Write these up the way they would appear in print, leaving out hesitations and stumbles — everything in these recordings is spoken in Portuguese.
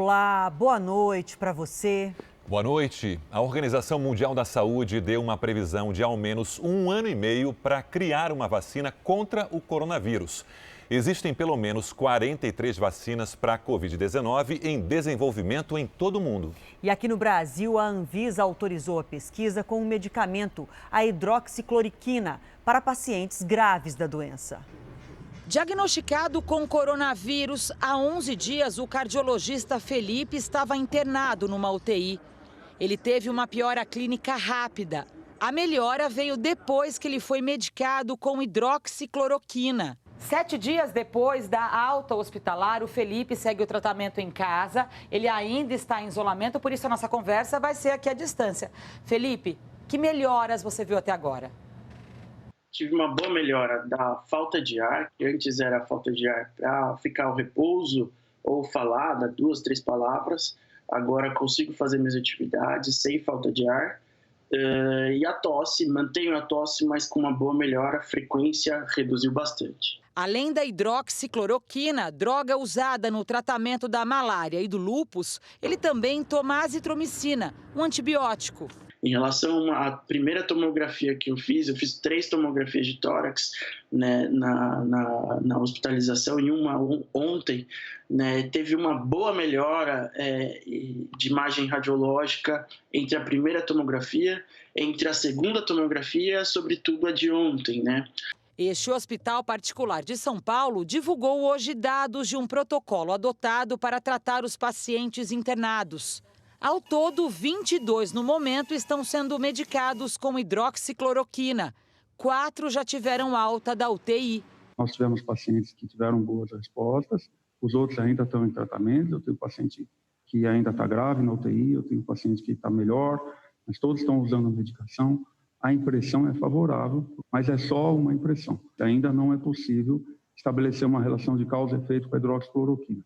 Olá, boa noite para você. Boa noite. A Organização Mundial da Saúde deu uma previsão de ao menos 1 ano e meio para criar uma vacina contra o coronavírus. Existem pelo menos 43 vacinas para a Covid-19 em desenvolvimento em todo o mundo. E aqui no Brasil, a Anvisa autorizou a pesquisa com um medicamento, a hidroxicloroquina, para pacientes graves da doença. Diagnosticado com coronavírus, há 11 dias o cardiologista Felipe estava internado numa UTI. Ele teve uma piora clínica rápida. A melhora veio depois que ele foi medicado com hidroxicloroquina. 7 dias depois da alta hospitalar, o Felipe segue o tratamento em casa. Ele ainda está em isolamento, por isso a nossa conversa vai ser aqui à distância. Felipe, que melhoras você viu até agora? Tive uma boa melhora da falta de ar, que antes era falta de ar para ficar ao repouso ou falar, dar 2, 3 palavras. Agora consigo fazer minhas atividades sem falta de ar. E a tosse, mantenho a tosse, mas com uma boa melhora, a frequência reduziu bastante. Além da hidroxicloroquina, droga usada no tratamento da malária e do lúpus, ele também toma azitromicina, um antibiótico. Em relação à primeira tomografia que eu fiz 3 tomografias de tórax, né, na hospitalização e uma ontem, né, teve uma boa melhora de imagem radiológica entre a primeira tomografia, entre a segunda tomografia, sobretudo a de ontem, né? Este hospital particular de São Paulo divulgou hoje dados de um protocolo adotado para tratar os pacientes internados. Ao todo, 22 no momento estão sendo medicados com hidroxicloroquina. 4 já tiveram alta da UTI. Nós tivemos pacientes que tiveram boas respostas, os outros ainda estão em tratamento. Eu tenho paciente que ainda está grave na UTI, eu tenho paciente que está melhor, mas todos estão usando a medicação. A impressão é favorável, mas é só uma impressão. Ainda não é possível estabelecer uma relação de causa e efeito com a hidroxicloroquina.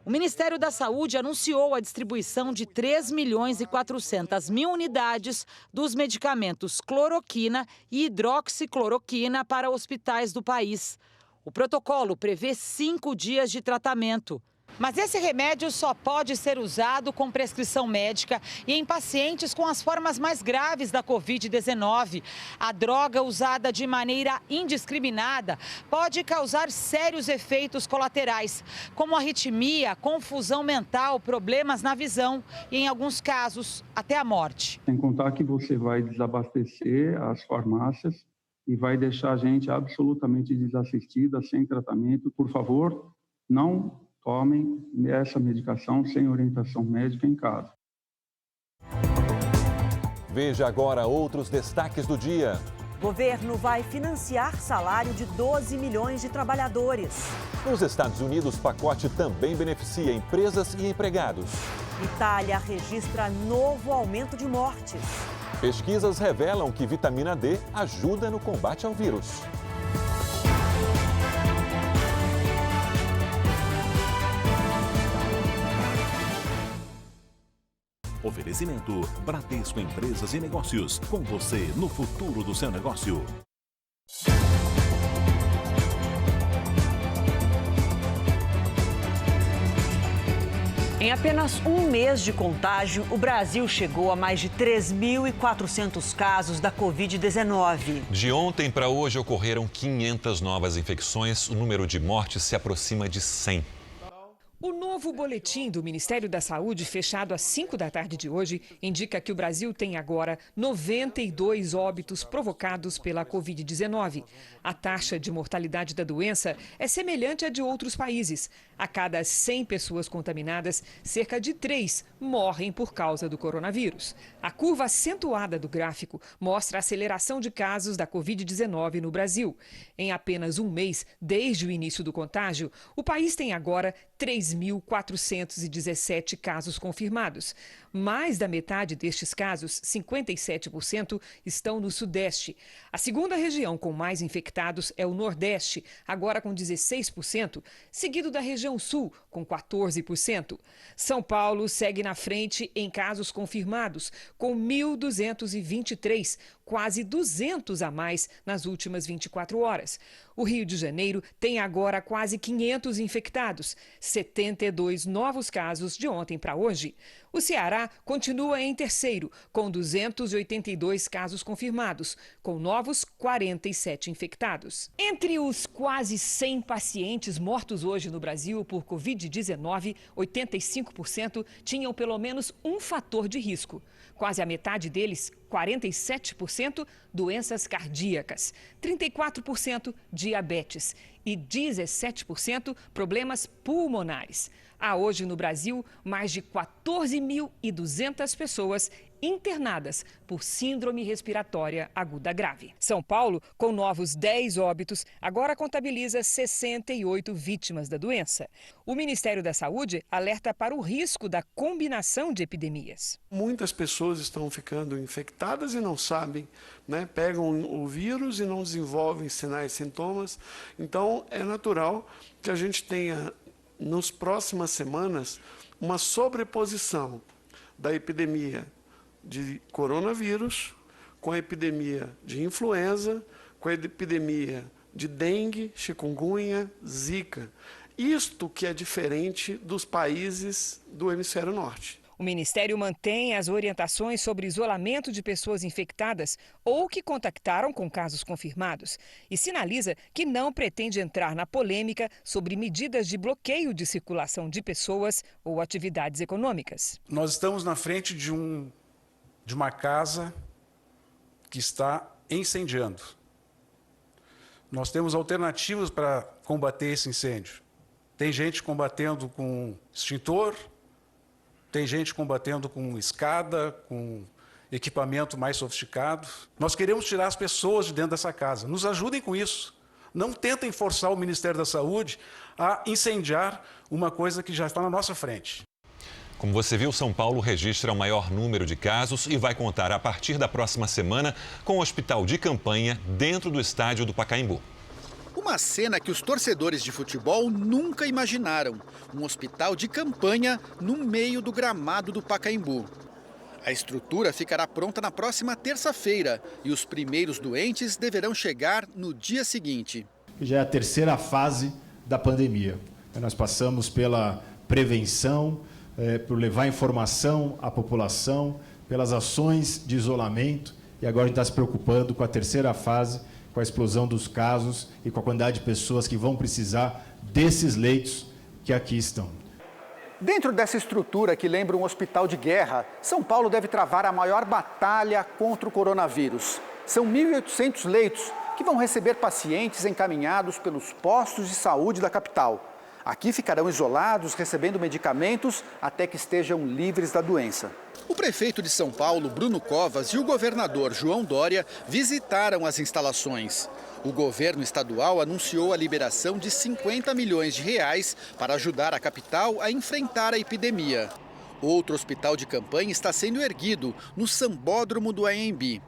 O Ministério da Saúde anunciou a distribuição de 3.400.000 unidades dos medicamentos cloroquina e hidroxicloroquina para hospitais do país. O protocolo prevê 5 dias de tratamento. Mas esse remédio só pode ser usado com prescrição médica e em pacientes com as formas mais graves da Covid-19. A droga usada de maneira indiscriminada pode causar sérios efeitos colaterais, como arritmia, confusão mental, problemas na visão e, em alguns casos, até a morte. Sem contar que você vai desabastecer as farmácias e vai deixar a gente absolutamente desassistida, sem tratamento. Por favor, não tomem essa medicação sem orientação médica em casa. Veja agora outros destaques do dia. Governo vai financiar salário de 12 milhões de trabalhadores. Nos Estados Unidos, pacote também beneficia empresas e empregados. Itália registra novo aumento de mortes. Pesquisas revelam que vitamina D ajuda no combate ao vírus. Oferecimento Bradesco Empresas e Negócios. Com você no futuro do seu negócio. Em apenas um mês de contágio, o Brasil chegou a mais de 3.400 casos da Covid-19. De ontem para hoje ocorreram 500 novas infecções. O número de mortes se aproxima de 100. O novo boletim do Ministério da Saúde, fechado às 5 da tarde de hoje, indica que o Brasil tem agora 92 óbitos provocados pela Covid-19. A taxa de mortalidade da doença é semelhante à de outros países. A cada 100 pessoas contaminadas, cerca de 3 morrem por causa do coronavírus. A curva acentuada do gráfico mostra a aceleração de casos da Covid-19 no Brasil. Em apenas um mês, desde o início do contágio, o país tem agora 3.417 casos confirmados. Mais da metade destes casos, 57%, estão no Sudeste. A segunda região com mais infectados é o Nordeste, agora com 16%, seguido da região Sul, com 14%. São Paulo segue na frente em casos confirmados, com 1.223, quase 200 a mais nas últimas 24 horas. O Rio de Janeiro tem agora quase 500 infectados, 70 72 novos casos de ontem para hoje. O Ceará continua em terceiro, com 282 casos confirmados, com novos 47 infectados. Entre os quase 100 pacientes mortos hoje no Brasil por Covid-19, 85% tinham pelo menos um fator de risco. Quase a metade deles, 47%, doenças cardíacas, 34% diabetes e 17% problemas pulmonares. Há hoje no Brasil mais de 14.200 pessoas internadas por síndrome respiratória aguda grave. São Paulo, com novos 10 óbitos, agora contabiliza 68 vítimas da doença. O Ministério da Saúde alerta para o risco da combinação de epidemias. Muitas pessoas estão ficando infectadas e não sabem, né? Pegam o vírus e não desenvolvem sinais e sintomas. Então, é natural que a gente tenha, nas próximas semanas, uma sobreposição da epidemia de coronavírus com a epidemia de influenza, com a epidemia de dengue, chikungunya, zika. Isto que é diferente dos países do hemisfério norte. O Ministério mantém as orientações sobre isolamento de pessoas infectadas ou que contactaram com casos confirmados e sinaliza que não pretende entrar na polêmica sobre medidas de bloqueio de circulação de pessoas ou atividades econômicas. Nós estamos na frente de uma casa que está incendiando. Nós temos alternativas para combater esse incêndio. Tem gente combatendo com extintor, tem gente combatendo com escada, com equipamento mais sofisticado. Nós queremos tirar as pessoas de dentro dessa casa. Nos ajudem com isso. Não tentem forçar o Ministério da Saúde a incendiar uma coisa que já está na nossa frente. Como você viu, São Paulo registra o maior número de casos e vai contar a partir da próxima semana com o hospital de campanha dentro do estádio do Pacaembu. Uma cena que os torcedores de futebol nunca imaginaram. Um hospital de campanha no meio do gramado do Pacaembu. A estrutura ficará pronta na próxima terça-feira e os primeiros doentes deverão chegar no dia seguinte. Já é a terceira fase da pandemia. Nós passamos pela prevenção, por levar informação à população, pelas ações de isolamento e agora a gente está se preocupando com a terceira fase, com a explosão dos casos e com a quantidade de pessoas que vão precisar desses leitos que aqui estão. Dentro dessa estrutura que lembra um hospital de guerra, São Paulo deve travar a maior batalha contra o coronavírus. São 1.800 leitos que vão receber pacientes encaminhados pelos postos de saúde da capital. Aqui ficarão isolados, recebendo medicamentos até que estejam livres da doença. O prefeito de São Paulo, Bruno Covas, e o governador João Dória visitaram as instalações. O governo estadual anunciou a liberação de 50 milhões de reais para ajudar a capital a enfrentar a epidemia. Outro hospital de campanha está sendo erguido no Sambódromo do Anhembi.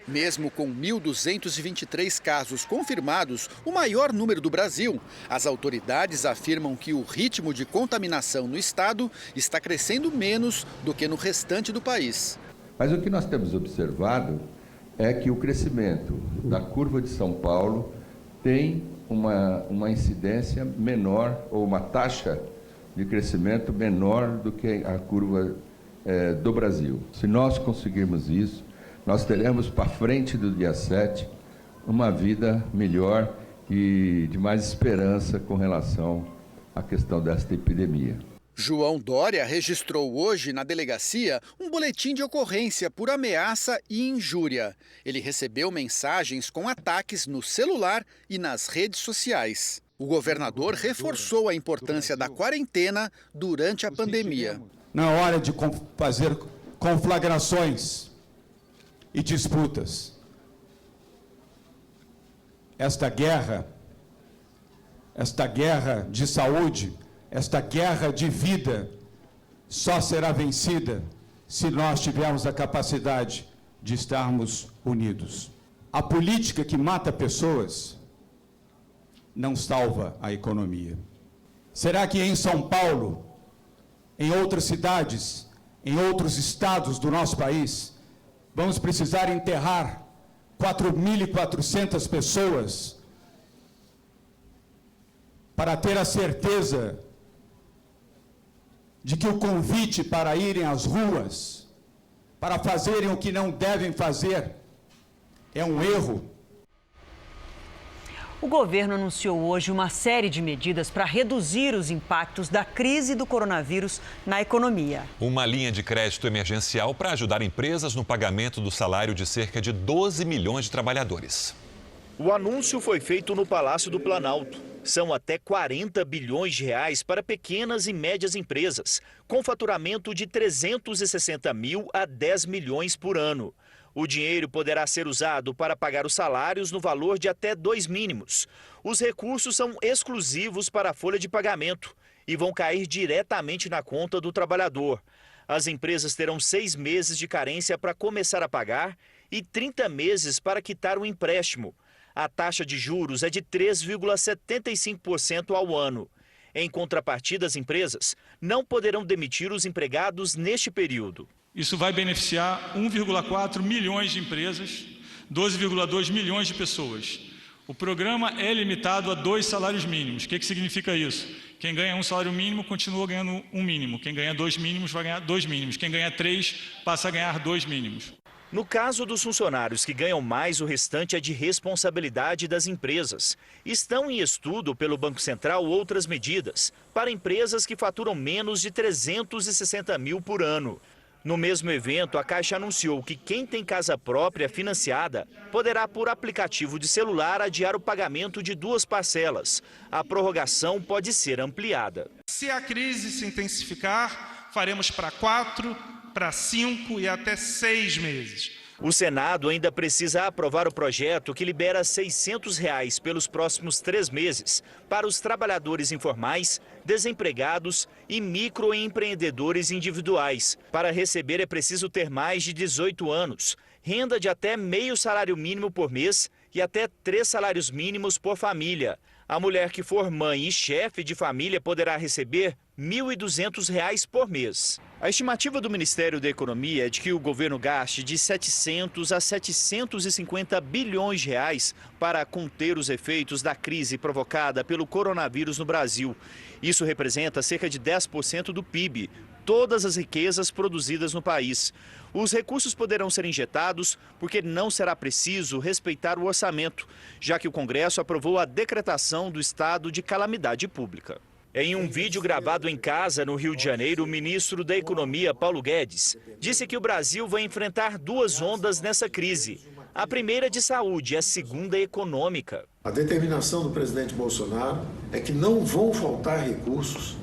Mesmo com 1.223 casos confirmados, o maior número do Brasil, as autoridades afirmam que o ritmo de contaminação no estado está crescendo menos do que no restante do país. Mas o que nós temos observado é que o crescimento da curva de São Paulo tem uma incidência menor, ou uma taxa de crescimento menor do que a curva do Brasil. Se nós conseguirmos isso, nós teremos para frente do dia 7 uma vida melhor e de mais esperança com relação à questão desta epidemia. João Dória registrou hoje na delegacia um boletim de ocorrência por ameaça e injúria. Ele recebeu mensagens com ataques no celular e nas redes sociais. O governador reforçou a importância da quarentena durante a pandemia. Na hora de fazer conflagrações e disputas, esta guerra de saúde, esta guerra de vida, só será vencida se nós tivermos a capacidade de estarmos unidos. A política que mata pessoas não salva a economia. Será que em São Paulo, em outras cidades, em outros estados do nosso país, vamos precisar enterrar 4.400 pessoas para ter a certeza de que o convite para irem às ruas, para fazerem o que não devem fazer, é um erro. O governo anunciou hoje uma série de medidas para reduzir os impactos da crise do coronavírus na economia. Uma linha de crédito emergencial para ajudar empresas no pagamento do salário de cerca de 12 milhões de trabalhadores. O anúncio foi feito no Palácio do Planalto. São até 40 bilhões de reais para pequenas e médias empresas, com faturamento de 360 mil a 10 milhões por ano. O dinheiro poderá ser usado para pagar os salários no valor de até 2 mínimos. Os recursos são exclusivos para a folha de pagamento e vão cair diretamente na conta do trabalhador. As empresas terão 6 meses de carência para começar a pagar e 30 meses para quitar o empréstimo. A taxa de juros é de 3,75% ao ano. Em contrapartida, as empresas não poderão demitir os empregados neste período. Isso vai beneficiar 1,4 milhões de empresas, 12,2 milhões de pessoas. O programa é limitado a 2 salários mínimos. O que significa isso? Quem ganha 1 salário mínimo continua ganhando 1 mínimo. Quem ganha 2 mínimos vai ganhar 2 mínimos. Quem ganha 3 passa a ganhar 2 mínimos. No caso dos funcionários que ganham mais, o restante é de responsabilidade das empresas. Estão em estudo pelo Banco Central outras medidas para empresas que faturam menos de 360 mil por ano. No mesmo evento, a Caixa anunciou que quem tem casa própria financiada poderá, por aplicativo de celular, adiar o pagamento de 2 parcelas. A prorrogação pode ser ampliada. Se a crise se intensificar, faremos para 4, para 5 e até 6 meses. O Senado ainda precisa aprovar o projeto que libera R$ 600 pelos próximos 3 meses para os trabalhadores informais, desempregados e microempreendedores individuais. Para receber é preciso ter mais de 18 anos, renda de até meio salário mínimo por mês e até 3 salários mínimos por família. A mulher que for mãe e chefe de família poderá receber R$ 1.200 por mês. A estimativa do Ministério da Economia é de que o governo gaste de 700 a 750 bilhões de reais para conter os efeitos da crise provocada pelo coronavírus no Brasil. Isso representa cerca de 10% do PIB, todas as riquezas produzidas no país. Os recursos poderão ser injetados porque não será preciso respeitar o orçamento, já que o Congresso aprovou a decretação do estado de calamidade pública. Em um vídeo gravado em casa, no Rio de Janeiro, o ministro da Economia, Paulo Guedes, disse que o Brasil vai enfrentar 2 ondas nessa crise. A primeira de saúde e a segunda econômica. A determinação do presidente Bolsonaro é que não vão faltar recursos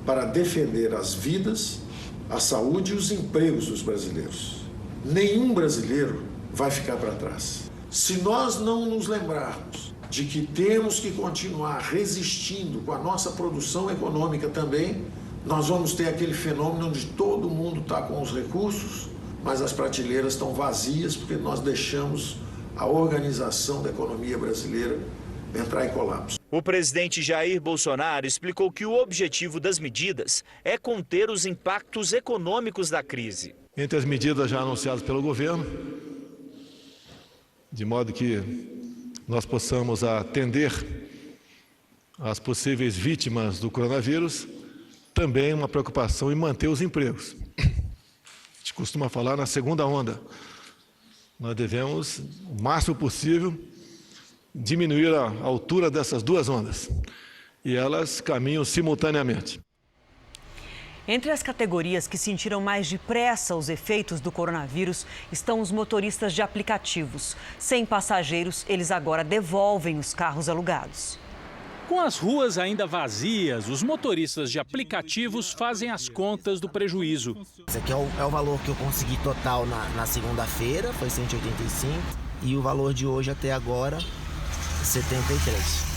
para defender as vidas, a saúde e os empregos dos brasileiros. Nenhum brasileiro vai ficar para trás. Se nós não nos lembrarmos de que temos que continuar resistindo com a nossa produção econômica também, nós vamos ter aquele fenômeno onde todo mundo está com os recursos, mas as prateleiras estão vazias porque nós deixamos a organização da economia brasileira entrar em colapso. O presidente Jair Bolsonaro explicou que o objetivo das medidas é conter os impactos econômicos da crise. Entre as medidas já anunciadas pelo governo, de modo que nós possamos atender às possíveis vítimas do coronavírus, também uma preocupação em manter os empregos. A gente costuma falar na segunda onda. Nós devemos, o máximo possível, diminuir a altura dessas 2 ondas. E elas caminham simultaneamente. Entre as categorias que sentiram mais depressa os efeitos do coronavírus estão os motoristas de aplicativos. Sem passageiros, eles agora devolvem os carros alugados. Com as ruas ainda vazias, os motoristas de aplicativos fazem as contas do prejuízo. Esse aqui é o valor que eu consegui total na segunda-feira, foi 185, e o valor de hoje até agora, 73.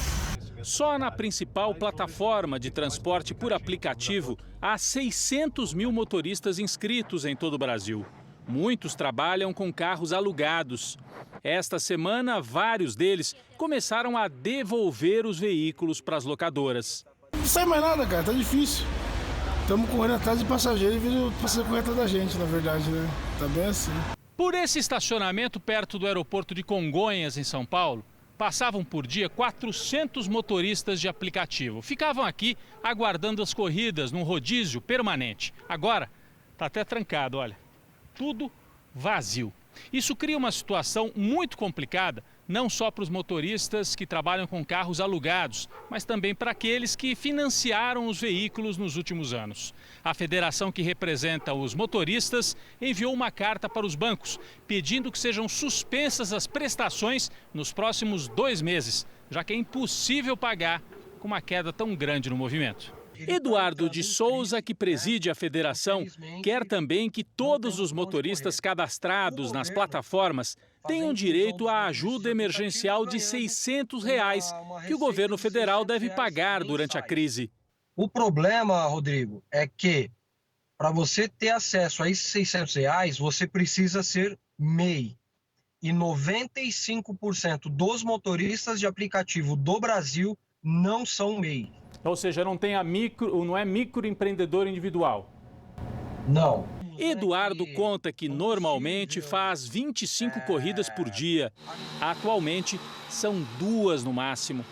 Só na principal plataforma de transporte por aplicativo, há 600 mil motoristas inscritos em todo o Brasil. Muitos trabalham com carros alugados. Esta semana, vários deles começaram a devolver os veículos para as locadoras. Não sai mais nada, cara, tá difícil. Estamos correndo atrás de passageiro e vindo passageiro correr atrás da gente, na verdade, né? Tá bem assim. Por esse estacionamento perto do aeroporto de Congonhas, em São Paulo, passavam por dia 400 motoristas de aplicativo. Ficavam aqui aguardando as corridas num rodízio permanente. Agora está até trancado, olha, tudo vazio. Isso cria uma situação muito complicada, não só para os motoristas que trabalham com carros alugados, mas também para aqueles que financiaram os veículos nos últimos anos. A federação que representa os motoristas enviou uma carta para os bancos, pedindo que sejam suspensas as prestações nos próximos 2 meses, já que é impossível pagar com uma queda tão grande no movimento. Eduardo de Souza, que preside a federação, quer também que todos os motoristas cadastrados nas plataformas tenham direito à ajuda emergencial de R$ 600 que o governo federal deve pagar durante a crise. O problema, Rodrigo, é que para você ter acesso a esses R$ 600, você precisa ser MEI. E 95% dos motoristas de aplicativo do Brasil não são MEI. Ou seja, não é microempreendedor individual? Não. Eduardo conta que normalmente faz 25 corridas por dia. Atualmente, são 2 no máximo.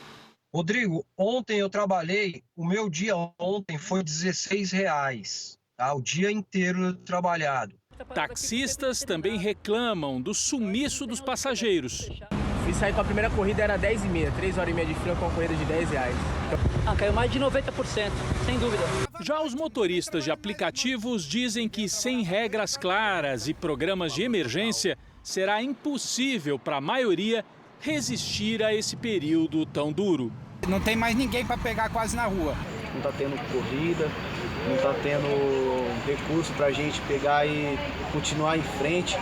Rodrigo, ontem eu trabalhei, o meu dia ontem foi R$ 16, tá? O dia inteiro trabalhado. Taxistas também reclamam do sumiço dos passageiros. Fui sair com a primeira corrida, era 10h30, 3h30 de fila com uma corrida de R$ 10. Caiu mais de 90%, sem dúvida. Já os motoristas de aplicativos dizem que sem regras claras e programas de emergência, será impossível para a maioria resistir a esse período tão duro. Não tem mais ninguém para pegar quase na rua. Não está tendo corrida, não está tendo recurso para a gente pegar e continuar em frente.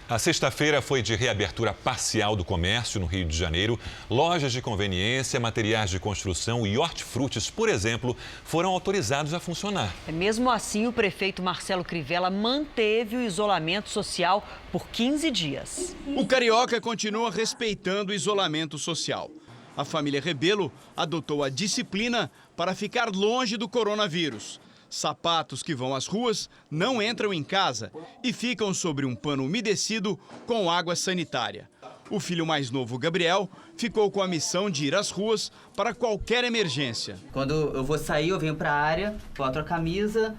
A sexta-feira foi de reabertura parcial do comércio no Rio de Janeiro. Lojas de conveniência, materiais de construção e hortifrutis, por exemplo, foram autorizados a funcionar. Mesmo assim, o prefeito Marcelo Crivella manteve o isolamento social por 15 dias. O carioca continua respeitando o isolamento social. A família Rebelo adotou a disciplina para ficar longe do coronavírus. Sapatos que vão às ruas não entram em casa e ficam sobre um pano umedecido com água sanitária. O filho mais novo, Gabriel, ficou com a missão de ir às ruas para qualquer emergência. Quando eu vou sair, eu venho para a área, boto a camisa,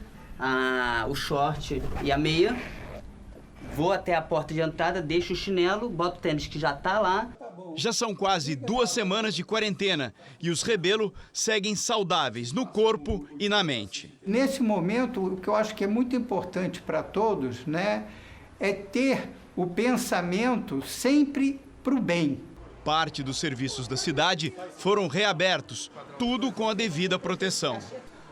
o short e a meia, vou até a porta de entrada, deixo o chinelo, boto o tênis que já está lá. Já são quase 2 semanas de quarentena e os Rebelo seguem saudáveis no corpo e na mente. Nesse momento, o que eu acho que é muito importante para todos, né, é ter o pensamento sempre para o bem. Parte dos serviços da cidade foram reabertos, tudo com a devida proteção.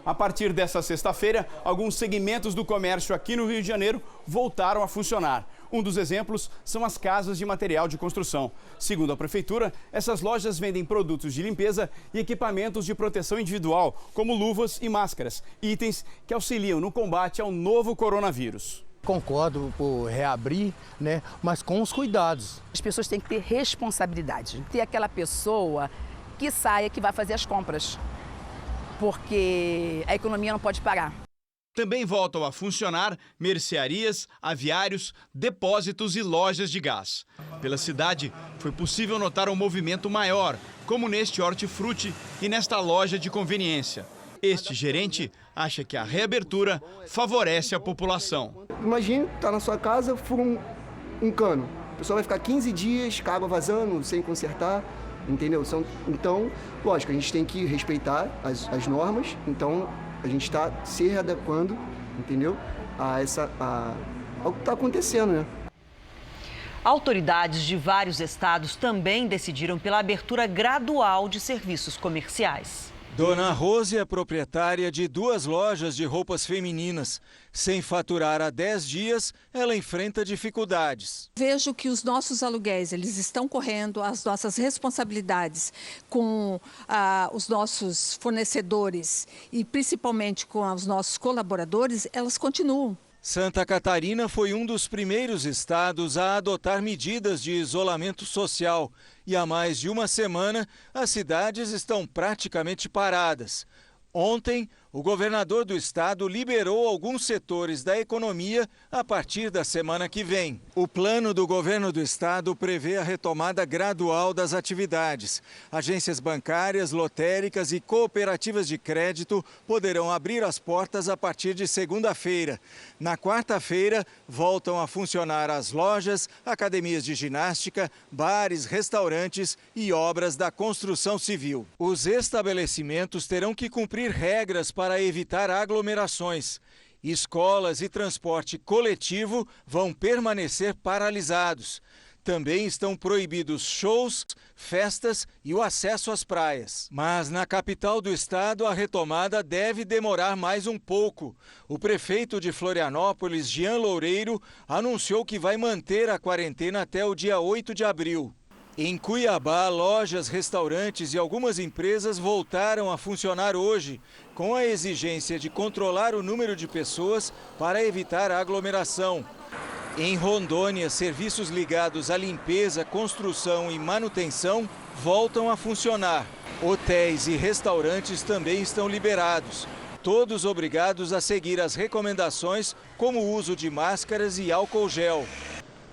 A partir dessa sexta-feira, alguns segmentos do comércio aqui no Rio de Janeiro voltaram a funcionar. Um dos exemplos são as casas de material de construção. Segundo a prefeitura, essas lojas vendem produtos de limpeza e equipamentos de proteção individual, como luvas e máscaras, itens que auxiliam no combate ao novo coronavírus. Concordo por reabrir, né, mas com os cuidados. As pessoas têm que ter responsabilidade, ter aquela pessoa que saia, que vai fazer as compras, porque a economia não pode parar. Também voltam a funcionar mercearias, aviários, depósitos e lojas de gás. Pela cidade, foi possível notar um movimento maior, como neste hortifruti e nesta loja de conveniência. Este gerente acha que a reabertura favorece a população. Imagine estar na sua casa, fura um cano. A pessoa vai ficar 15 dias com a água vazando, sem consertar, entendeu? Então, lógico, a gente tem que respeitar as normas, então a gente está se readequando, entendeu? Ao que está acontecendo, né? Autoridades de vários estados também decidiram pela abertura gradual de serviços comerciais. Dona Rose é proprietária de 2 lojas de roupas femininas. Sem faturar há 10 dias, ela enfrenta dificuldades. Vejo que os nossos aluguéis, eles estão correndo, as nossas responsabilidades com os nossos fornecedores e principalmente com os nossos colaboradores, elas continuam. Santa Catarina foi um dos primeiros estados a adotar medidas de isolamento social. E há mais de uma semana, as cidades estão praticamente paradas. Ontem, O governador do estado liberou alguns setores da economia a partir da semana que vem. O plano do governo do estado prevê a retomada gradual das atividades. Agências bancárias, lotéricas e cooperativas de crédito poderão abrir as portas a partir de segunda-feira. Na quarta-feira, voltam a funcionar as lojas, academias de ginástica, bares, restaurantes e obras da construção civil. Os estabelecimentos terão que cumprir regras para evitar aglomerações. Escolas e transporte coletivo vão permanecer paralisados. Também estão proibidos shows, festas e o acesso às praias. Mas na capital do estado, a retomada deve demorar mais um pouco. O prefeito de Florianópolis, Jean Loureiro, anunciou que vai manter a quarentena até o dia 8 de abril. Em Cuiabá, lojas, restaurantes e algumas empresas voltaram a funcionar hoje, com a exigência de controlar o número de pessoas para evitar a aglomeração. Em Rondônia, serviços ligados à limpeza, construção e manutenção voltam a funcionar. Hotéis e restaurantes também estão liberados. Todos obrigados a seguir as recomendações, como o uso de máscaras e álcool gel.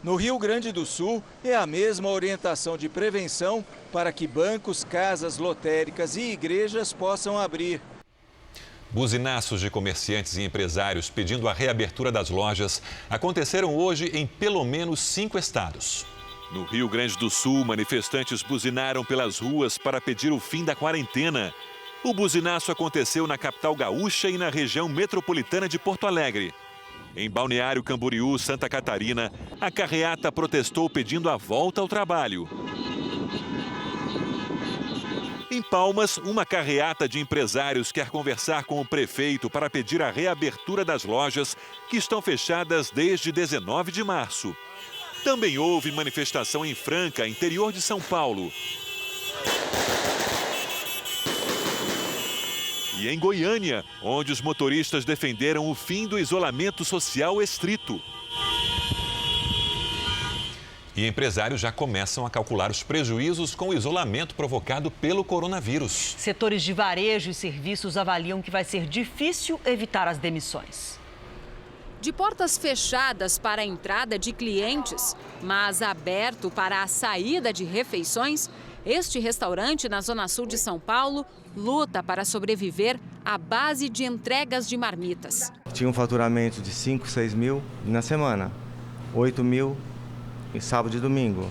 No Rio Grande do Sul, é a mesma orientação de prevenção para que bancos, casas lotéricas e igrejas possam abrir. Buzinaços de comerciantes e empresários pedindo a reabertura das lojas aconteceram hoje em pelo menos 5 estados. No Rio Grande do Sul, manifestantes buzinaram pelas ruas para pedir o fim da quarentena. O buzinaço aconteceu na capital gaúcha e na região metropolitana de Porto Alegre. Em Balneário Camboriú, Santa Catarina, a carreata protestou pedindo a volta ao trabalho. Em Palmas, uma carreata de empresários quer conversar com o prefeito para pedir a reabertura das lojas que estão fechadas desde 19 de março. Também houve manifestação em Franca, interior de São Paulo. E em Goiânia, onde os motoristas defenderam o fim do isolamento social estrito. E empresários já começam a calcular os prejuízos com o isolamento provocado pelo coronavírus. Setores de varejo e serviços avaliam que vai ser difícil evitar as demissões. De portas fechadas para a entrada de clientes, mas aberto para a saída de refeições, este restaurante na Zona Sul de São Paulo luta para sobreviver à base de entregas de marmitas. Tinha um faturamento de 5, 6 mil na semana, 8 mil em sábado e domingo.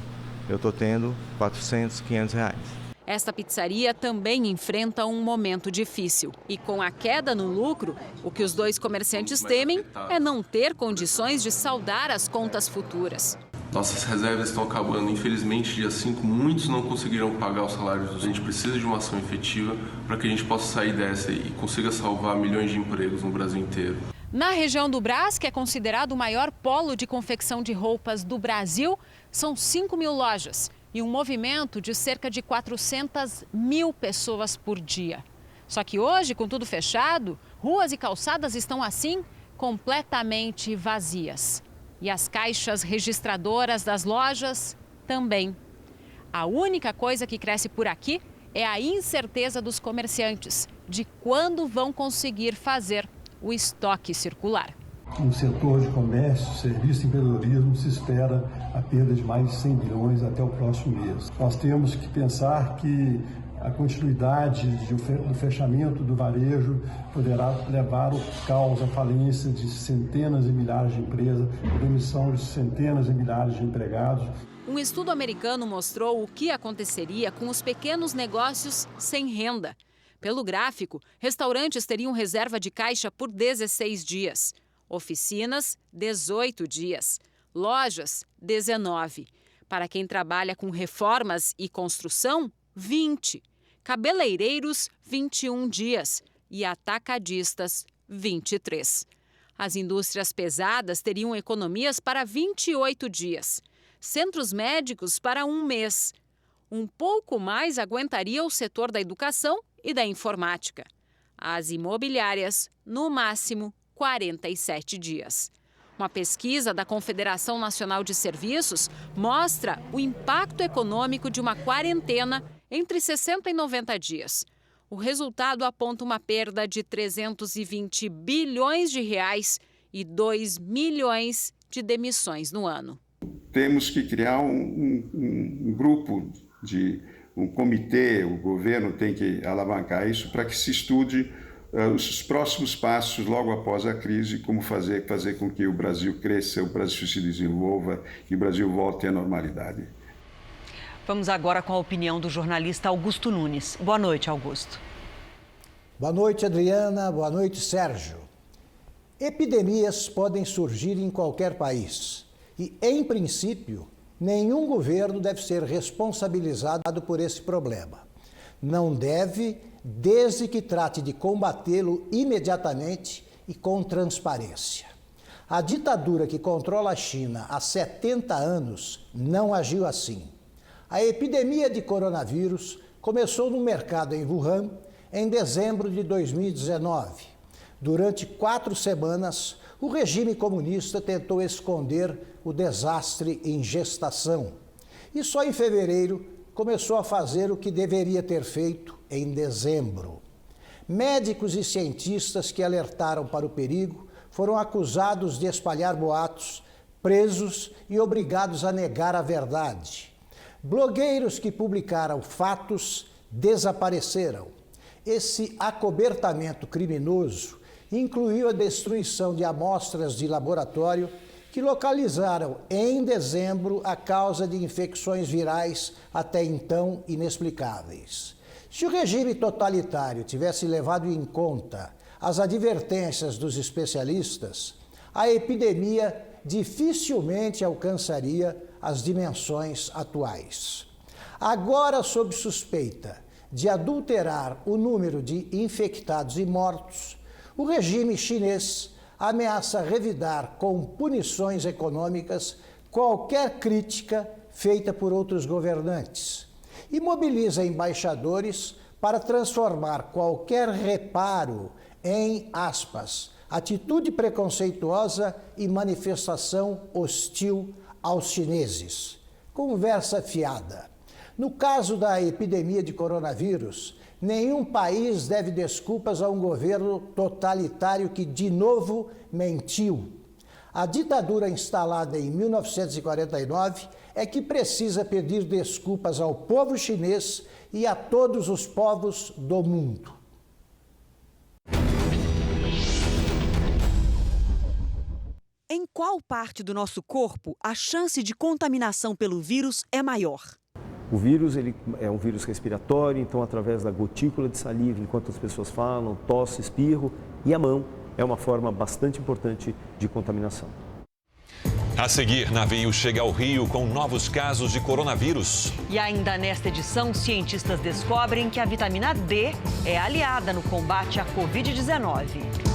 Eu estou tendo 400, 500 reais. Esta pizzaria também enfrenta um momento difícil. E com a queda no lucro, o que os dois comerciantes temem é não ter condições de saldar as contas futuras. Nossas reservas estão acabando. Infelizmente, dia 5, muitos não conseguiram pagar os salários. A gente precisa de uma ação efetiva para que a gente possa sair dessa e consiga salvar milhões de empregos no Brasil inteiro. Na região do Brás, que é considerado o maior polo de confecção de roupas do Brasil, são 5 mil lojas e um movimento de cerca de 400 mil pessoas por dia. Só que hoje, com tudo fechado, ruas e calçadas estão assim completamente vazias. E as caixas registradoras das lojas também. A única coisa que cresce por aqui é a incerteza dos comerciantes de quando vão conseguir fazer o estoque circular. No setor de comércio, serviço e empreendedorismo se espera a perda de mais de 100 bilhões até o próximo mês. Nós temos que pensar que a continuidade do fechamento do varejo poderá levar ao caos, à falência de centenas e milhares de empresas, a demissão de centenas e milhares de empregados. Um estudo americano mostrou o que aconteceria com os pequenos negócios sem renda. Pelo gráfico, restaurantes teriam reserva de caixa por 16 dias, oficinas, 18 dias, lojas, 19. Para quem trabalha com reformas e construção, 20. Cabeleireiros, 21 dias e atacadistas, 23. As indústrias pesadas teriam economias para 28 dias, centros médicos para 1 mês. Um pouco mais aguentaria o setor da educação e da informática. As imobiliárias, no máximo, 47 dias. Uma pesquisa da Confederação Nacional de Serviços mostra o impacto econômico de uma quarentena entre 60 e 90 dias. O resultado aponta uma perda de 320 bilhões de reais e 2 milhões de demissões no ano. Temos que criar um grupo, um comitê, o governo tem que alavancar isso para que se estude os próximos passos logo após a crise, como fazer com que o Brasil cresça, o Brasil se desenvolva e o Brasil volte à normalidade. Vamos agora com a opinião do jornalista Augusto Nunes. Boa noite, Augusto. Boa noite, Adriana. Boa noite, Sérgio. Epidemias podem surgir em qualquer país e, em princípio, nenhum governo deve ser responsabilizado por esse problema. Não deve, desde que trate de combatê-lo imediatamente e com transparência. A ditadura que controla a China há 70 anos não agiu assim. A epidemia de coronavírus começou no mercado em Wuhan em dezembro de 2019. Durante 4 semanas, o regime comunista tentou esconder o desastre em gestação. E só em fevereiro começou a fazer o que deveria ter feito em dezembro. Médicos e cientistas que alertaram para o perigo foram acusados de espalhar boatos, presos e obrigados a negar a verdade. Blogueiros que publicaram fatos desapareceram. Esse acobertamento criminoso incluiu a destruição de amostras de laboratório que localizaram em dezembro a causa de infecções virais até então inexplicáveis. Se o regime totalitário tivesse levado em conta as advertências dos especialistas, a epidemia dificilmente alcançaria as dimensões atuais. Agora, sob suspeita de adulterar o número de infectados e mortos, o regime chinês ameaça revidar com punições econômicas qualquer crítica feita por outros governantes e mobiliza embaixadores para transformar qualquer reparo em, aspas, atitude preconceituosa e manifestação hostil aos chineses. Conversa fiada. No caso da epidemia de coronavírus, nenhum país deve desculpas a um governo totalitário que, de novo, mentiu. A ditadura instalada em 1949 é que precisa pedir desculpas ao povo chinês e a todos os povos do mundo. Em qual parte do nosso corpo a chance de contaminação pelo vírus é maior? O vírus ele é um vírus respiratório, então através da gotícula de saliva, enquanto as pessoas falam, tosse, espirro, e a mão é uma forma bastante importante de contaminação. A seguir, navio chega ao Rio com novos casos de coronavírus. E ainda nesta edição, cientistas descobrem que a vitamina D é aliada no combate à Covid-19.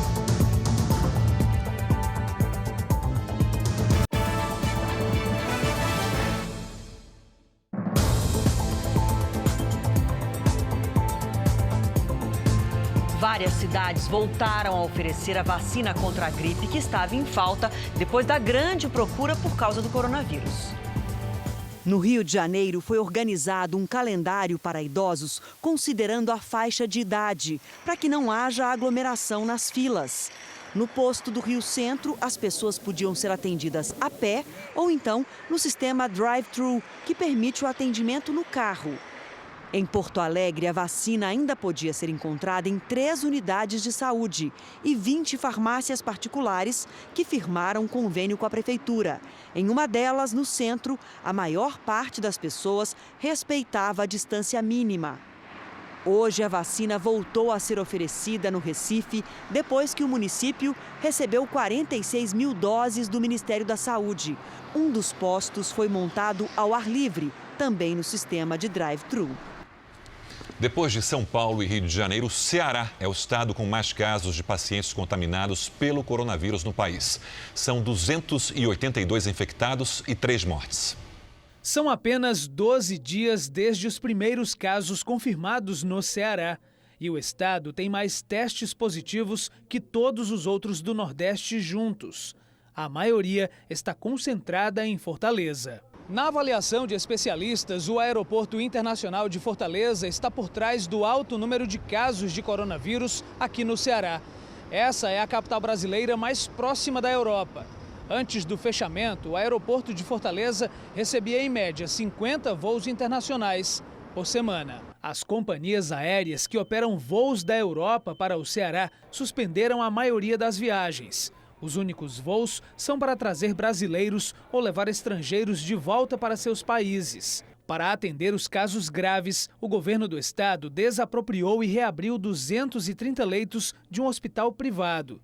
Várias cidades voltaram a oferecer a vacina contra a gripe que estava em falta depois da grande procura por causa do coronavírus. No Rio de Janeiro, foi organizado um calendário para idosos considerando a faixa de idade, para que não haja aglomeração nas filas. No posto do Rio Centro, as pessoas podiam ser atendidas a pé ou então no sistema drive-thru, que permite o atendimento no carro. Em Porto Alegre, a vacina ainda podia ser encontrada em 3 unidades de saúde e 20 farmácias particulares que firmaram um convênio com a prefeitura. Em uma delas, no centro, a maior parte das pessoas respeitava a distância mínima. Hoje, a vacina voltou a ser oferecida no Recife, depois que o município recebeu 46 mil doses do Ministério da Saúde. Um dos postos foi montado ao ar livre, também no sistema de drive-thru. Depois de São Paulo e Rio de Janeiro, o Ceará é o estado com mais casos de pacientes contaminados pelo coronavírus no país. São 282 infectados e 3 mortes. São apenas 12 dias desde os primeiros casos confirmados no Ceará. E o estado tem mais testes positivos que todos os outros do Nordeste juntos. A maioria está concentrada em Fortaleza. Na avaliação de especialistas, o Aeroporto Internacional de Fortaleza está por trás do alto número de casos de coronavírus aqui no Ceará. Essa é a capital brasileira mais próxima da Europa. Antes do fechamento, o aeroporto de Fortaleza recebia em média 50 voos internacionais por semana. As companhias aéreas que operam voos da Europa para o Ceará suspenderam a maioria das viagens. Os únicos voos são para trazer brasileiros ou levar estrangeiros de volta para seus países. Para atender os casos graves, o governo do estado desapropriou e reabriu 230 leitos de um hospital privado.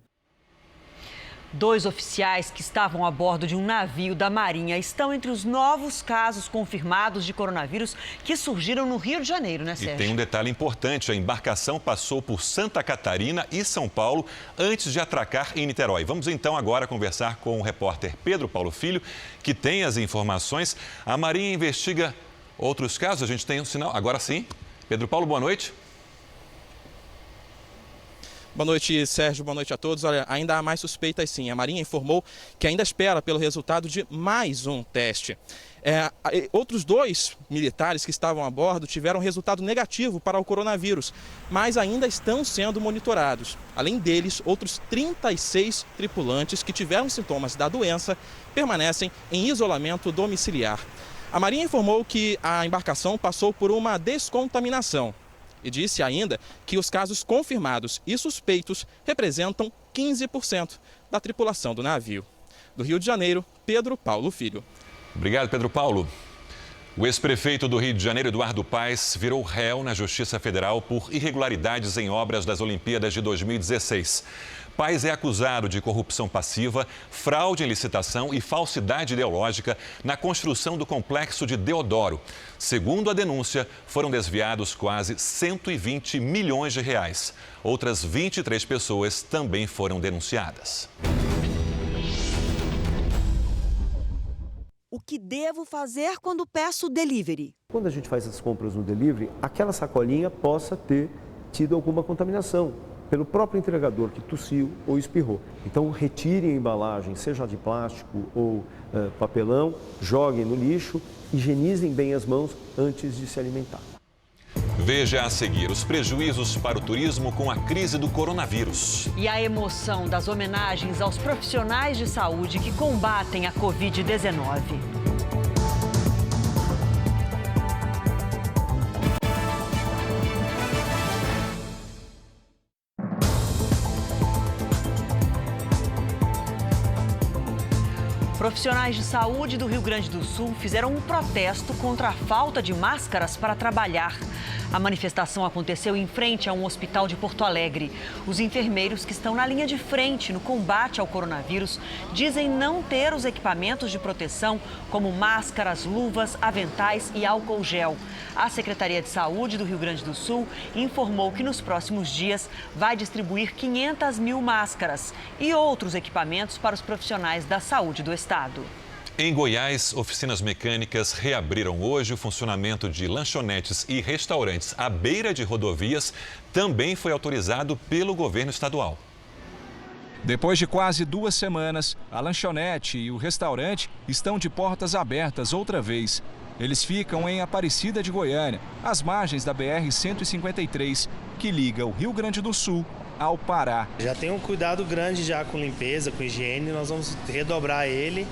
2 oficiais que estavam a bordo de um navio da Marinha estão entre os novos casos confirmados de coronavírus que surgiram no Rio de Janeiro, né, Sérgio? E tem um detalhe importante, a embarcação passou por Santa Catarina e São Paulo antes de atracar em Niterói. Vamos então agora conversar com o repórter Pedro Paulo Filho, que tem as informações. A Marinha investiga outros casos, a gente tem um sinal, agora sim. Pedro Paulo, boa noite. Boa noite, Sérgio. Boa noite a todos. Olha, ainda há mais suspeitas sim. A Marinha informou que ainda espera pelo resultado de mais um teste. Outros 2 militares que estavam a bordo tiveram resultado negativo para o coronavírus, mas ainda estão sendo monitorados. Além deles, outros 36 tripulantes que tiveram sintomas da doença permanecem em isolamento domiciliar. A Marinha informou que a embarcação passou por uma descontaminação. E disse ainda que os casos confirmados e suspeitos representam 15% da tripulação do navio. Do Rio de Janeiro, Pedro Paulo Filho. Obrigado, Pedro Paulo. O ex-prefeito do Rio de Janeiro, Eduardo Paes, virou réu na Justiça Federal por irregularidades em obras das Olimpíadas de 2016. Paes é acusado de corrupção passiva, fraude em licitação e falsidade ideológica na construção do complexo de Deodoro. Segundo a denúncia, foram desviados quase 120 milhões de reais. Outras 23 pessoas também foram denunciadas. O que devo fazer quando peço delivery? Quando a gente faz as compras no delivery, aquela sacolinha possa ter tido alguma contaminação pelo próprio entregador que tossiu ou espirrou. Então, retire a embalagem, seja de plástico ou papelão, joguem no lixo, higienizem bem as mãos antes de se alimentar. Veja a seguir os prejuízos para o turismo com a crise do coronavírus. E a emoção das homenagens aos profissionais de saúde que combatem a Covid-19. Profissionais de saúde do Rio Grande do Sul fizeram um protesto contra a falta de máscaras para trabalhar. A manifestação aconteceu em frente a um hospital de Porto Alegre. Os enfermeiros que estão na linha de frente no combate ao coronavírus dizem não ter os equipamentos de proteção como máscaras, luvas, aventais e álcool gel. A Secretaria de Saúde do Rio Grande do Sul informou que nos próximos dias vai distribuir 500 mil máscaras e outros equipamentos para os profissionais da saúde do estado. Em Goiás, oficinas mecânicas reabriram hoje. O funcionamento de lanchonetes e restaurantes à beira de rodovias também foi autorizado pelo governo estadual. Depois de quase 2 semanas, a lanchonete e o restaurante estão de portas abertas outra vez. Eles ficam em Aparecida de Goiânia, às margens da BR-153, que liga o Rio Grande do Sul ao Pará. Já tem um cuidado grande já com limpeza, com higiene, nós vamos redobrar ele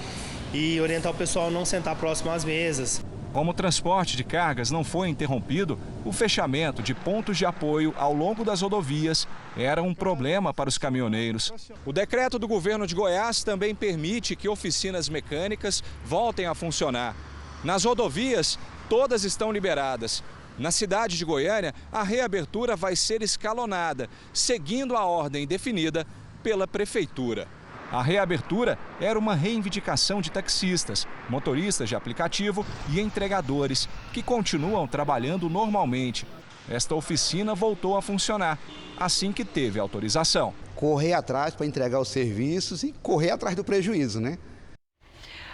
e orientar o pessoal a não sentar próximo às mesas. Como o transporte de cargas não foi interrompido, o fechamento de pontos de apoio ao longo das rodovias era um problema para os caminhoneiros. O decreto do governo de Goiás também permite que oficinas mecânicas voltem a funcionar. Nas rodovias, todas estão liberadas. Na cidade de Goiânia, a reabertura vai ser escalonada, seguindo a ordem definida pela prefeitura. A reabertura era uma reivindicação de taxistas, motoristas de aplicativo e entregadores, que continuam trabalhando normalmente. Esta oficina voltou a funcionar assim que teve autorização. Correr atrás para entregar os serviços e correr atrás do prejuízo, né?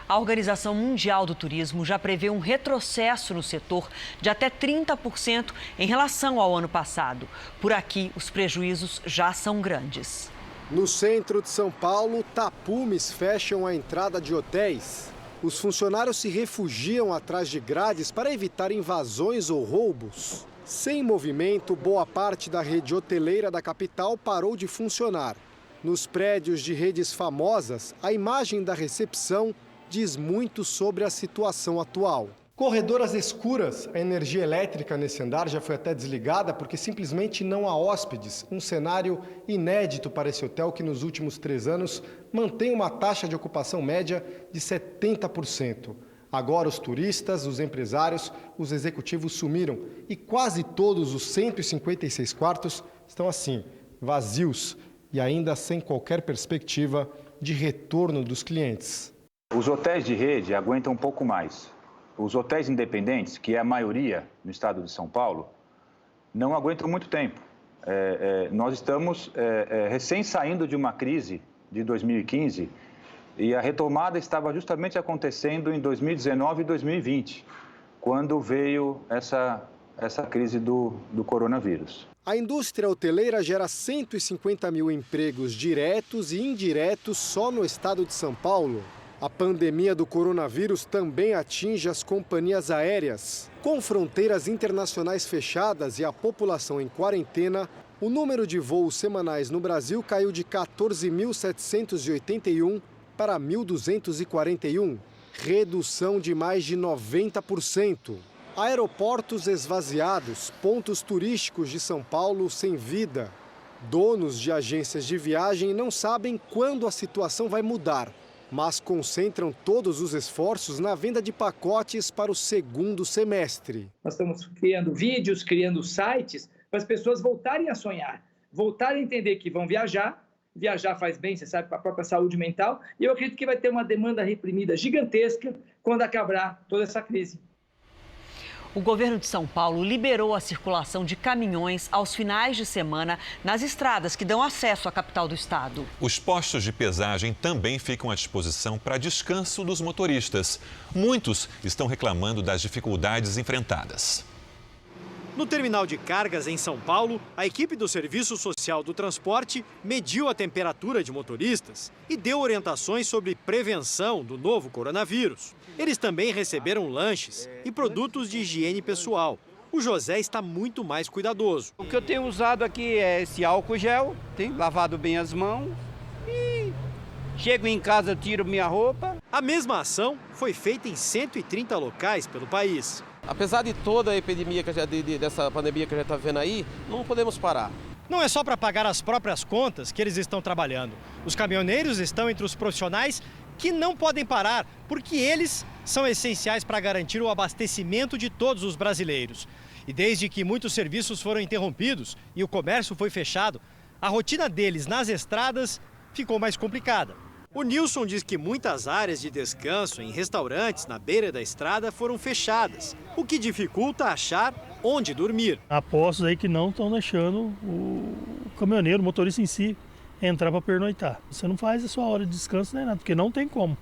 A Organização Mundial do Turismo já prevê um retrocesso no setor de até 30% em relação ao ano passado. Por aqui, os prejuízos já são grandes. No centro de São Paulo, tapumes fecham a entrada de hotéis. Os funcionários se refugiam atrás de grades para evitar invasões ou roubos. Sem movimento, boa parte da rede hoteleira da capital parou de funcionar. Nos prédios de redes famosas, a imagem da recepção diz muito sobre a situação atual. Corredoras escuras, a energia elétrica nesse andar já foi até desligada porque simplesmente não há hóspedes. Um cenário inédito para esse hotel que nos últimos 3 anos mantém uma taxa de ocupação média de 70%. Agora os turistas, os empresários, os executivos sumiram e quase todos os 156 quartos estão assim, vazios e ainda sem qualquer perspectiva de retorno dos clientes. Os hotéis de rede aguentam um pouco mais. Os hotéis independentes, que é a maioria no estado de São Paulo, não aguentam muito tempo. Nós estamos recém saindo de uma crise de 2015 e a retomada estava justamente acontecendo em 2019 e 2020, quando veio essa crise do coronavírus. A indústria hoteleira gera 150 mil empregos diretos e indiretos só no estado de São Paulo. A pandemia do coronavírus também atinge as companhias aéreas. Com fronteiras internacionais fechadas e a população em quarentena, o número de voos semanais no Brasil caiu de 14.781 para 1.241, redução de mais de 90%. Aeroportos esvaziados, pontos turísticos de São Paulo sem vida. Donos de agências de viagem não sabem quando a situação vai mudar, mas concentram todos os esforços na venda de pacotes para o segundo semestre. Nós estamos criando vídeos, criando sites para as pessoas voltarem a sonhar, voltarem a entender que vão viajar. Viajar faz bem, você sabe, para a própria saúde mental. E eu acredito que vai ter uma demanda reprimida gigantesca quando acabar toda essa crise. O governo de São Paulo liberou a circulação de caminhões aos finais de semana nas estradas que dão acesso à capital do estado. Os postos de pesagem também ficam à disposição para descanso dos motoristas. Muitos estão reclamando das dificuldades enfrentadas. No terminal de cargas em São Paulo, a equipe do Serviço Social do Transporte mediu a temperatura de motoristas e deu orientações sobre prevenção do novo coronavírus. Eles também receberam lanches e produtos de higiene pessoal. O José está muito mais cuidadoso. O que eu tenho usado aqui é esse álcool gel, tenho lavado bem as mãos e chego em casa, tiro minha roupa. A mesma ação foi feita em 130 locais pelo país. Apesar de toda a epidemia, dessa pandemia que a gente está vendo aí, não podemos parar. Não é só para pagar as próprias contas que eles estão trabalhando. Os caminhoneiros estão entre os profissionais que não podem parar, porque eles são essenciais para garantir o abastecimento de todos os brasileiros. E desde que muitos serviços foram interrompidos e o comércio foi fechado, a rotina deles nas estradas ficou mais complicada. O Nilson diz que muitas áreas de descanso em restaurantes na beira da estrada foram fechadas, o que dificulta achar onde dormir. Há postos aí que não estão deixando o caminhoneiro, o motorista em si, entrar para pernoitar. Você não faz a sua hora de descanso nem nada, porque não tem como.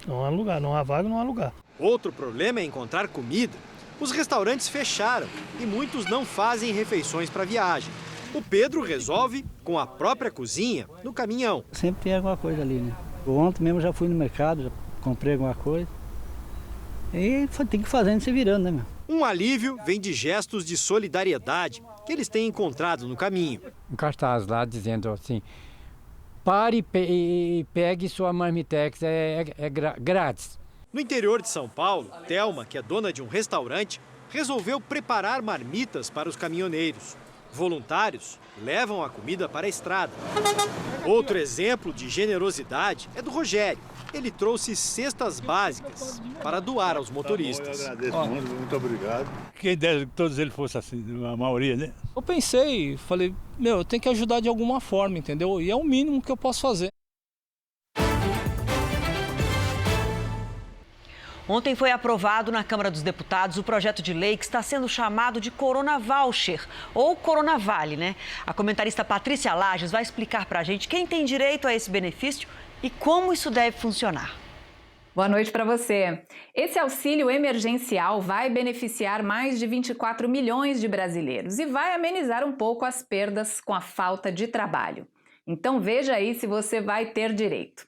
Não há lugar, não há vaga, não há lugar. Outro problema é encontrar comida. Os restaurantes fecharam e muitos não fazem refeições para viagem. O Pedro resolve com a própria cozinha no caminhão. Sempre tem alguma coisa ali, né? Ontem mesmo já fui no mercado, já comprei alguma coisa. E tem que ir fazendo, se virando, né, meu? Um alívio vem de gestos de solidariedade que eles têm encontrado no caminho. Um cartaz lá dizendo assim, pare e pegue sua marmitex, é grátis. No interior de São Paulo, Thelma, que é dona de um restaurante, resolveu preparar marmitas para os caminhoneiros. Voluntários levam a comida para a estrada. Outro exemplo de generosidade é do Rogério. Ele trouxe cestas básicas para doar aos motoristas. Eu agradeço muito obrigado. Quem dera que todos eles fossem assim, a maioria, né? Eu pensei, falei, eu tenho que ajudar de alguma forma, entendeu? E é o mínimo que eu posso fazer. Ontem foi aprovado na Câmara dos Deputados o projeto de lei que está sendo chamado de Corona Voucher, ou Corona Vale, né? A comentarista Patrícia Lages vai explicar para a gente quem tem direito a esse benefício e como isso deve funcionar. Boa noite para você. Esse auxílio emergencial vai beneficiar mais de 24 milhões de brasileiros e vai amenizar um pouco as perdas com a falta de trabalho. Então veja aí se você vai ter direito.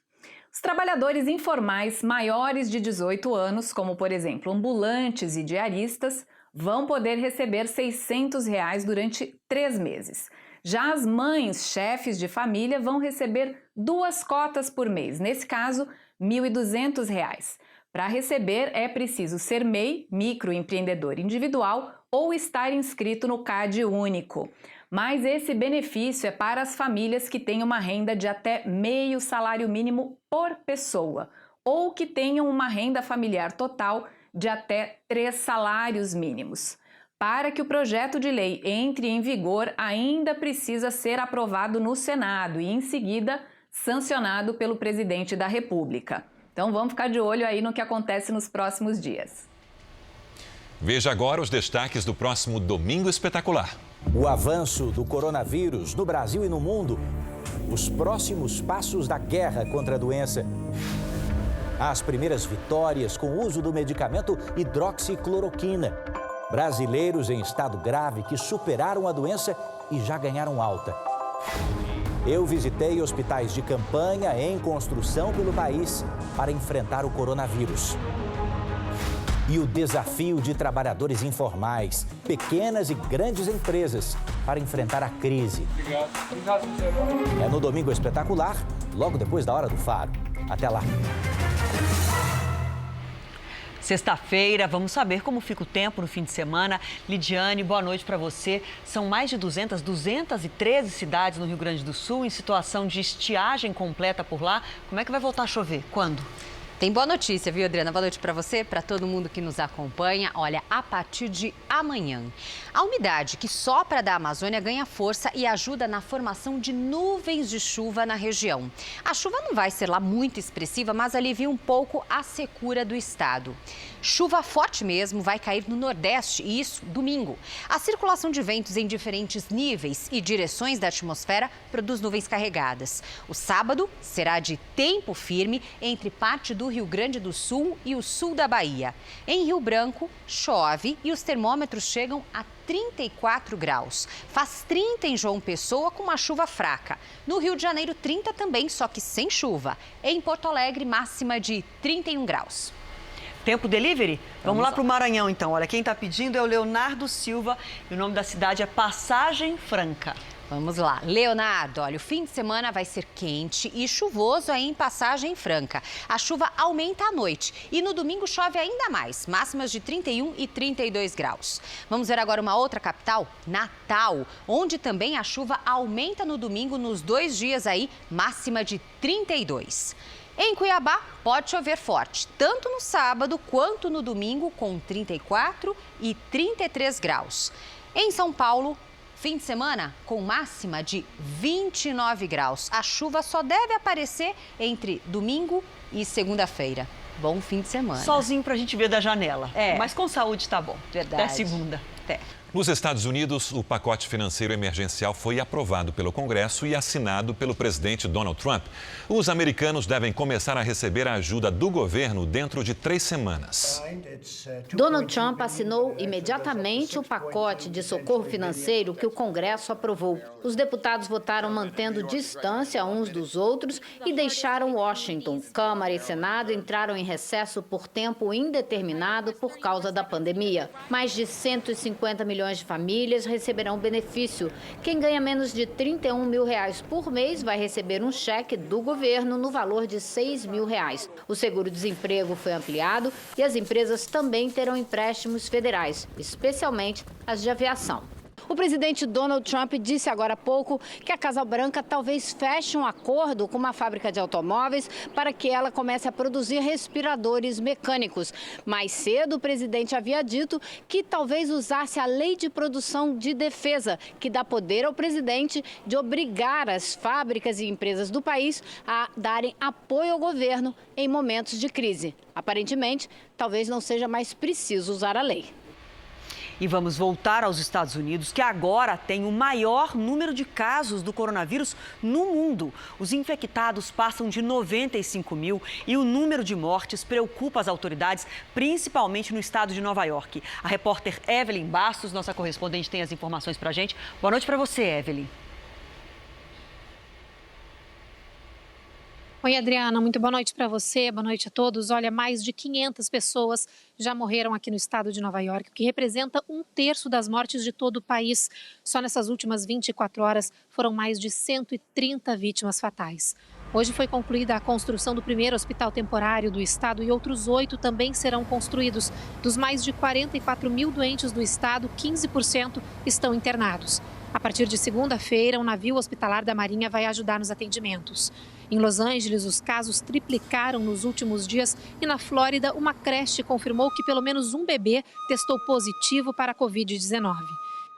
Os trabalhadores informais maiores de 18 anos, como por exemplo ambulantes e diaristas, vão poder receber R$ 600 durante 3 meses. Já as mães, chefes de família, vão receber 2 cotas por mês, nesse caso, R$ 1.200. Para receber, é preciso ser MEI, microempreendedor individual, ou estar inscrito no CAD único. Mas esse benefício é para as famílias que têm uma renda de até meio salário mínimo por pessoa, ou que tenham uma renda familiar total de até 3 salários mínimos. Para que o projeto de lei entre em vigor, ainda precisa ser aprovado no Senado e, em seguida, sancionado pelo presidente da República. Então vamos ficar de olho aí no que acontece nos próximos dias. Veja agora os destaques do próximo Domingo Espetacular. O avanço do coronavírus no Brasil e no mundo. Os próximos passos da guerra contra a doença. As primeiras vitórias com o uso do medicamento hidroxicloroquina. Brasileiros em estado grave que superaram a doença e já ganharam alta. Eu visitei hospitais de campanha em construção pelo país para enfrentar o coronavírus. E o desafio de trabalhadores informais, pequenas e grandes empresas, para enfrentar a crise. É no Domingo Espetacular, logo depois da Hora do Faro. Até lá. Sexta-feira, vamos saber como fica o tempo no fim de semana. Lidiane, boa noite para você. São mais de 213 cidades no Rio Grande do Sul em situação de estiagem completa por lá. Como é que vai voltar a chover? Quando? Tem boa notícia, viu, Adriana? Boa noite para você, para todo mundo que nos acompanha. Olha, a partir de amanhã, a umidade que sopra da Amazônia ganha força e ajuda na formação de nuvens de chuva na região. A chuva não vai ser lá muito expressiva, mas alivia um pouco a secura do estado. Chuva forte mesmo vai cair no Nordeste, e isso domingo. A circulação de ventos em diferentes níveis e direções da atmosfera produz nuvens carregadas. O sábado será de tempo firme entre parte do Rio Grande do Sul e o sul da Bahia. Em Rio Branco, chove e os termômetros chegam a 34 graus. Faz 30 em João Pessoa com uma chuva fraca. No Rio de Janeiro, 30 também, só que sem chuva. Em Porto Alegre, máxima de 31 graus. Tempo delivery? Vamos lá para o Maranhão, então. Olha, quem está pedindo é o Leonardo Silva e o nome da cidade é Passagem Franca. Vamos lá. Leonardo, olha, o fim de semana vai ser quente e chuvoso aí em Passagem Franca. A chuva aumenta à noite e no domingo chove ainda mais, máximas de 31 e 32 graus. Vamos ver agora uma outra capital, Natal, onde também a chuva aumenta no domingo nos 2 dias aí, máxima de 32. Em Cuiabá, pode chover forte, tanto no sábado quanto no domingo, com 34 e 33 graus. Em São Paulo, fim de semana com máxima de 29 graus. A chuva só deve aparecer entre domingo e segunda-feira. Bom fim de semana. Solzinho pra gente ver da janela. Mas com saúde tá bom. Verdade. Até segunda. Até. Nos Estados Unidos, o pacote financeiro emergencial foi aprovado pelo Congresso e assinado pelo presidente Donald Trump. Os americanos devem começar a receber a ajuda do governo dentro de 3 semanas. Donald Trump assinou imediatamente o pacote de socorro financeiro que o Congresso aprovou. Os deputados votaram mantendo distância uns dos outros e deixaram Washington. Câmara e Senado entraram em recesso por tempo indeterminado por causa da pandemia. Mais de 150 milhões de famílias receberão benefício. Quem ganha menos de R$31 mil por mês vai receber um cheque do governo no valor de R$6 mil. O seguro-desemprego foi ampliado e as empresas também terão empréstimos federais, especialmente as de aviação. O presidente Donald Trump disse agora há pouco que a Casa Branca talvez feche um acordo com uma fábrica de automóveis para que ela comece a produzir respiradores mecânicos. Mais cedo, o presidente havia dito que talvez usasse a lei de produção de defesa, que dá poder ao presidente de obrigar as fábricas e empresas do país a darem apoio ao governo em momentos de crise. Aparentemente, talvez não seja mais preciso usar a lei. E vamos voltar aos Estados Unidos, que agora tem o maior número de casos do coronavírus no mundo. Os infectados passam de 95 mil e o número de mortes preocupa as autoridades, principalmente no estado de Nova York. A repórter Evelyn Bastos, nossa correspondente, tem as informações para a gente. Boa noite para você, Evelyn. Oi, Adriana, muito boa noite para você, boa noite a todos. Olha, mais de 500 pessoas já morreram aqui no estado de Nova York, o que representa 1/3 das mortes de todo o país. Só nessas últimas 24 horas foram mais de 130 vítimas fatais. Hoje foi concluída a construção do primeiro hospital temporário do estado e outros 8 também serão construídos. Dos mais de 44 mil doentes do estado, 15% estão internados. A partir de segunda-feira, um navio hospitalar da Marinha vai ajudar nos atendimentos. Em Los Angeles, os casos triplicaram nos últimos dias e na Flórida, uma creche confirmou que pelo menos um bebê testou positivo para a Covid-19.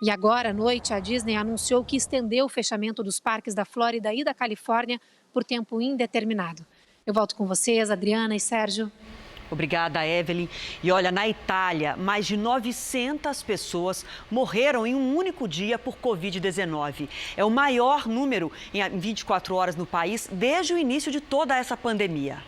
E agora à noite, a Disney anunciou que estendeu o fechamento dos parques da Flórida e da Califórnia por tempo indeterminado. Eu volto com vocês, Adriana e Sérgio. Obrigada, Evelyn. E olha, na Itália, mais de 900 pessoas morreram em um único dia por Covid-19. É o maior número em 24 horas no país desde o início de toda essa pandemia.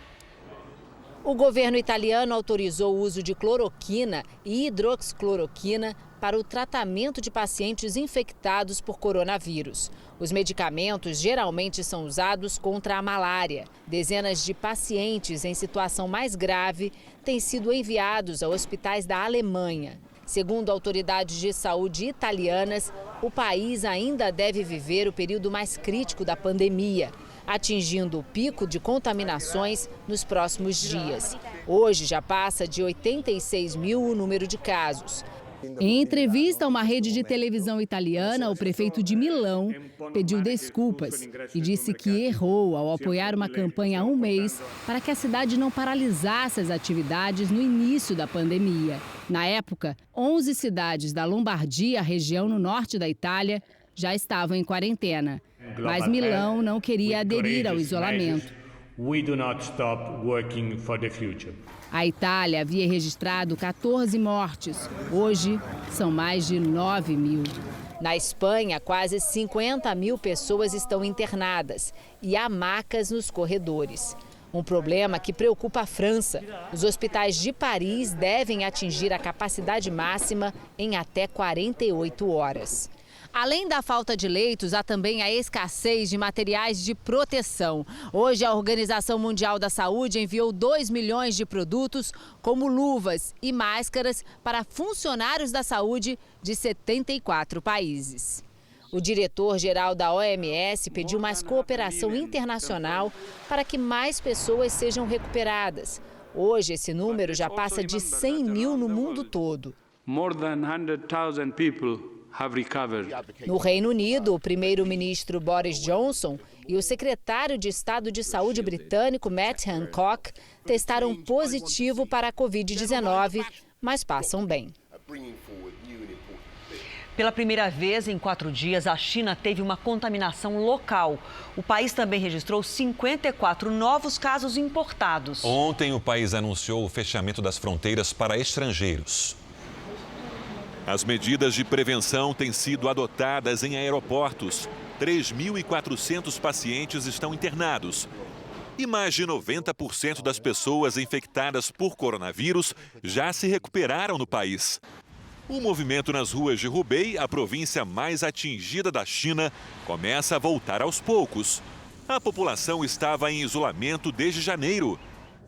O governo italiano autorizou o uso de cloroquina e hidroxicloroquina para o tratamento de pacientes infectados por coronavírus. Os medicamentos geralmente são usados contra a malária. Dezenas de pacientes em situação mais grave têm sido enviados a hospitais da Alemanha. Segundo autoridades de saúde italianas, o país ainda deve viver o período mais crítico da pandemia, atingindo o pico de contaminações nos próximos dias. Hoje já passa de 86 mil o número de casos. Em entrevista a uma rede de televisão italiana, o prefeito de Milão pediu desculpas e disse que errou ao apoiar uma campanha há um mês para que a cidade não paralisasse as atividades no início da pandemia. Na época, 11 cidades da Lombardia, região no norte da Itália, já estavam em quarentena. Mas Milão não queria aderir ao isolamento. A Itália havia registrado 14 mortes. Hoje, são mais de 9 mil. Na Espanha, quase 50 mil pessoas estão internadas e há macas nos corredores. Um problema que preocupa a França. Os hospitais de Paris devem atingir a capacidade máxima em até 48 horas. Além da falta de leitos, há também a escassez de materiais de proteção. Hoje, a Organização Mundial da Saúde enviou 2 milhões de produtos, como luvas e máscaras, para funcionários da saúde de 74 países. O diretor-geral da OMS pediu mais cooperação internacional para que mais pessoas sejam recuperadas. Hoje, esse número já passa de 100 mil no mundo todo. More than 100,000 people. No Reino Unido, o primeiro-ministro Boris Johnson e o secretário de Estado de Saúde britânico Matt Hancock testaram positivo para a Covid-19, mas passam bem. Pela primeira vez em 4 dias, a China teve uma contaminação local. O país também registrou 54 novos casos importados. Ontem, o país anunciou o fechamento das fronteiras para estrangeiros. As medidas de prevenção têm sido adotadas em aeroportos. 3.400 pacientes estão internados. E mais de 90% das pessoas infectadas por coronavírus já se recuperaram no país. O movimento nas ruas de Hubei, a província mais atingida da China, começa a voltar aos poucos. A população estava em isolamento desde janeiro.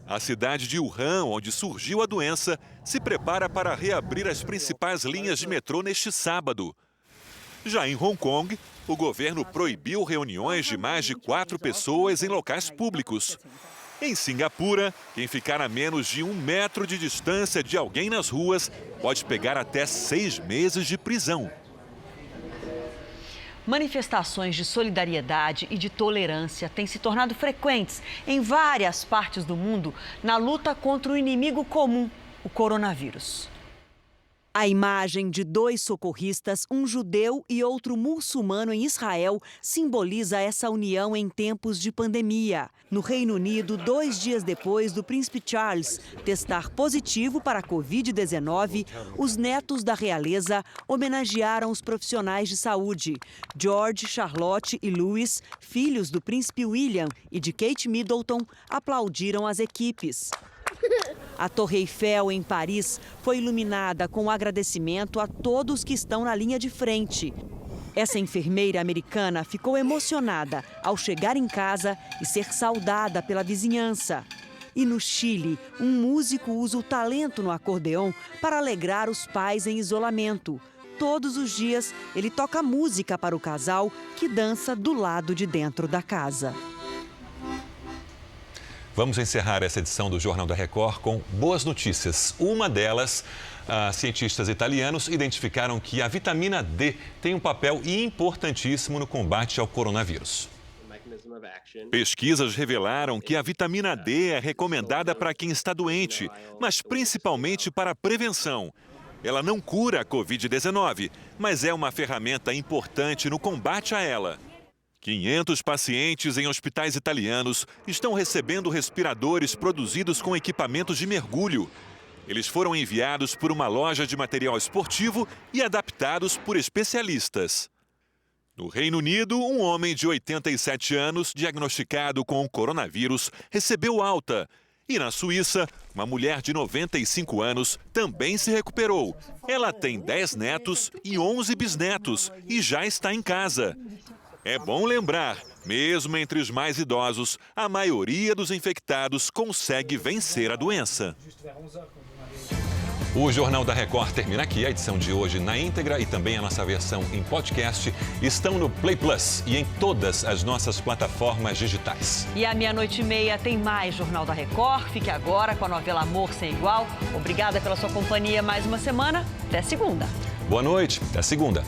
A cidade de Wuhan, onde surgiu a doença, se prepara para reabrir as principais linhas de metrô neste sábado. Já em Hong Kong, o governo proibiu reuniões de mais de 4 pessoas em locais públicos. Em Singapura, quem ficar a menos de 1 metro de distância de alguém nas ruas pode pegar até 6 meses de prisão. Manifestações de solidariedade e de tolerância têm se tornado frequentes em várias partes do mundo na luta contra o inimigo comum, o coronavírus. A imagem de 2 socorristas, um judeu e outro muçulmano em Israel, simboliza essa união em tempos de pandemia. No Reino Unido, 2 dias depois do príncipe Charles testar positivo para a Covid-19, os netos da realeza homenagearam os profissionais de saúde. George, Charlotte e Louis, filhos do príncipe William e de Kate Middleton, aplaudiram as equipes. A Torre Eiffel, em Paris, foi iluminada com agradecimento a todos que estão na linha de frente. Essa enfermeira americana ficou emocionada ao chegar em casa e ser saudada pela vizinhança. E no Chile, um músico usa o talento no acordeão para alegrar os pais em isolamento. Todos os dias, ele toca música para o casal que dança do lado de dentro da casa. Vamos encerrar essa edição do Jornal da Record com boas notícias. Uma delas, cientistas italianos identificaram que a vitamina D tem um papel importantíssimo no combate ao coronavírus. Pesquisas revelaram que a vitamina D é recomendada para quem está doente, mas principalmente para a prevenção. Ela não cura a Covid-19, mas é uma ferramenta importante no combate a ela. 500 pacientes em hospitais italianos estão recebendo respiradores produzidos com equipamentos de mergulho. Eles foram enviados por uma loja de material esportivo e adaptados por especialistas. No Reino Unido, um homem de 87 anos, diagnosticado com o coronavírus, recebeu alta. E na Suíça, uma mulher de 95 anos também se recuperou. Ela tem 10 netos e 11 bisnetos e já está em casa. É bom lembrar, mesmo entre os mais idosos, a maioria dos infectados consegue vencer a doença. O Jornal da Record termina aqui. A edição de hoje na íntegra e também a nossa versão em podcast estão no Play Plus e em todas as nossas plataformas digitais. E à 00:30 tem mais Jornal da Record. Fique agora com a novela Amor Sem Igual. Obrigada pela sua companhia mais uma semana. Até segunda. Boa noite. Até segunda.